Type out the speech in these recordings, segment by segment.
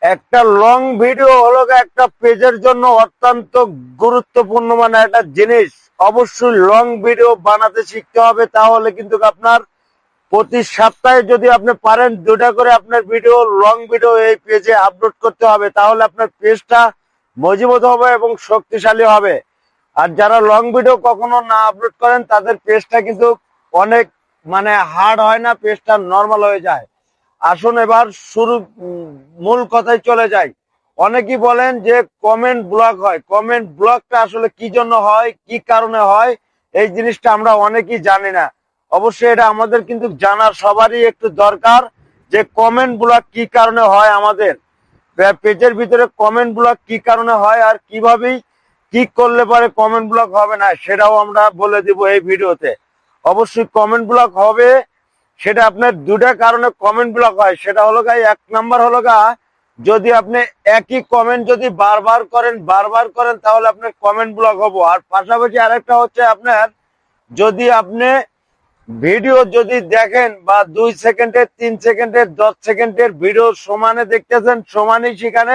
একটা long video হলো একটা পেজের জন্য অত্যন্ত গুরুত্বপূর্ণ মানে একটা জিনিস। অবশ্যই লং ভিডিও বানাতে শিখতে হবে, তাহলে কিন্তু আপনার প্রতি সপ্তাহে যদি আপনি পারেন দুটা করে আপনার ভিডিও লং ভিডিও এই পেজে আপলোড করতে হবে, তাহলে আপনার পেজটা মজবুত হবে এবং শক্তিশালী হবে। আর যারা লং ভিডিও কখনো না আপলোড করেন তাদের পেজটা কিন্তু অনেক মানে হার্ড হয় না, পেজটা নর্মাল হয়ে যায়। আসুন এবার শুরু মূল কথায় চলে যাই। অনেকেই বলেন যে কমেন্ট ব্লক হয়, কমেন্ট ব্লকটা আসলে কি জন্য হয়, কি কারণে হয়, এই জিনিসটা আমরা অনেকেই জানি না। অবশ্যই এটা আমাদের কিন্তু জানার সবারই একটু দরকার যে কমেন্ট ব্লক কি কারণে হয়, আমাদের পেজের ভিতরে কমেন্ট ব্লক কি কারণে হয় আর কিভাবে কি করলে পরে কমেন্ট ব্লক হবে না সেটাও আমরা বলে দিব এই ভিডিওতে। অবশ্যই কমেন্ট ব্লক হবে, সেটা আপনার দুটা কারণে কমেন্ট ব্লক হয়। সেটা হলো গা, এক নাম্বার হলো গা, যদি আপনি একই কমেন্ট যদি বারবার করেন তাহলে আপনার কমেন্ট ব্লক হবো। আর পাশাপাশি আরেকটা হচ্ছে আপনার, যদি আপনি ভিডিও যদি দেখেন বা 2 সেকেন্ডের 3 সেকেন্ডের 10 সেকেন্ডের ভিডিও সমানে দেখতেছেন, সমানই সেখানে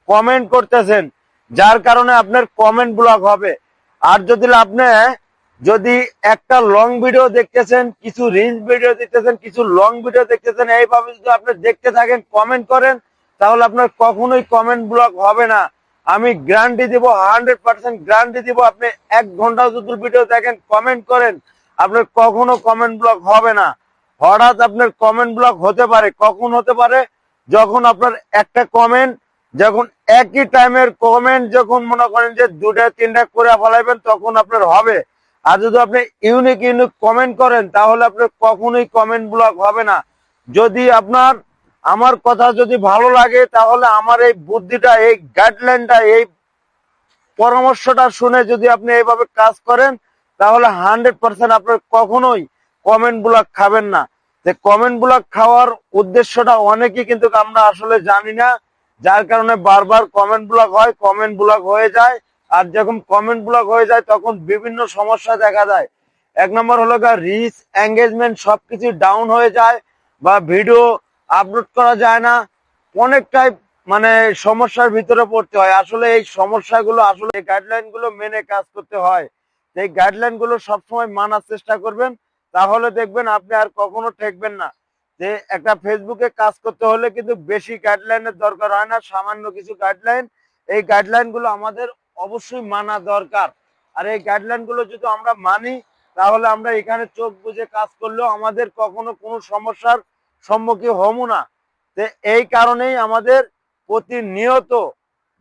কমেন্ট করতেছেন, যার কারণে আপনার কমেন্ট ব্লক হবে। আর যদি একটা লং ভিডিও দেখতেছেন, কিছু রিলস ভিডিও দেখতেছেন, কিছু লং ভিডিও দেখতেছেন, এইভাবে যদি আপনি দেখতে থাকেন কমেন্ট করেন, তাহলে আপনার কখনোই কমেন্ট ব্লক হবে না। আমি গ্যারান্টি দিব, 100% গ্যারান্টি দিব। আপনি 1 ঘন্টা যদি ভিডিও দেখেন কমেন্ট করেন, আপনার কখনো কমেন্ট ব্লক হবে না। হঠাৎ আপনার কমেন্ট ব্লক হতে পারে, কখন হতে পারে, যখন আপনার একটা কমেন্ট, যখন একই টাইমের কমেন্ট যখন মনে করেন যে 2টা 3টা করে ফেলাইবেন তখন আপনার হবে। আর যদি আপনি ইউনিক ইউনিক কমেন্ট করেন তাহলে আপনার কখনোই কমেন্ট ব্লক হবে না। যদি আপনার আমার কথা যদি ভালো লাগে তাহলে আমার এই বুদ্ধিটা, এই গাইডলাইনটা, এই পরামর্শটা শুনে যদি আপনি এইভাবে কাজ করেন তাহলে 100% আপনার কখনোই কমেন্ট ব্লক খাবেন না। যে কমেন্ট ব্লক খাওয়ার উদ্দেশ্যটা অনেকেই কিন্তু আমরা আসলে জানি না, যার কারণে বারবার কমেন্ট ব্লক হয়, কমেন্ট ব্লক হয়ে যায়। আর যখন কমেন্ট ব্লক হয়ে যায় তখন বিভিন্ন সমস্যা দেখা যায়। 1 নম্বর হলো রিচ, এঙ্গেজমেন্ট সবকিছু ডাউন হয়ে যায়, বা ভিডিও আপলোড করা যায় না, অনেকটাই মানে সমস্যার ভিতরে পড়তে হয়। আসলে এই সমস্যাগুলো, আসলে এই গাইডলাইন গুলো মেনে কাজ করতে হয়। এই গাইডলাইন গুলো সবসময় মানার চেষ্টা করবেন, তাহলে দেখবেন আপনি আর কখনো ঠেকবেন না। যে একটা ফেসবুকে কাজ করতে হলে কিন্তু বেশি গাইডলাইনের দরকার হয় না, সামান্য কিছু গাইডলাইন। এই গাইডলাইন গুলো আমাদের অবশ্যই মানা দরকার। আর এই গাইডলাইন গুলো যদি আমরা মানি তাহলে আমরা এখানে চোখ বুজে কাজ করলেও আমাদের কখনো কোনো সমস্যার সম্মুখীন হব না। এই কারণেই আমাদের প্রতিনিয়ত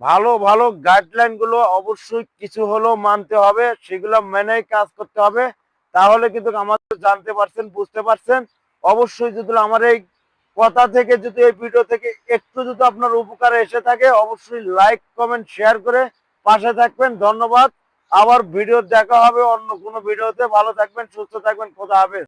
ভালো ভালো গাইডলাইন গুলো অবশ্যই কিছু হলেও মানতে হবে, সেগুলো মেনেই কাজ করতে হবে। তাহলে কিন্তু আমাদের জানতে পারছেন, বুঝতে পারছেন। অবশ্যই যদি আমার এই কথা থেকে, যদি এই ভিডিও থেকে একটু যদি আপনার উপকারে এসে থাকে, অবশ্যই লাইক কমেন্ট শেয়ার করে পাশে থাকবেন। ধন্যবাদ। আবার ভিডিও দেখা হবে অন্য কোনো ভিডিওতে। ভালো থাকবেন, সুস্থ থাকবেন, খোদা হাফেজ।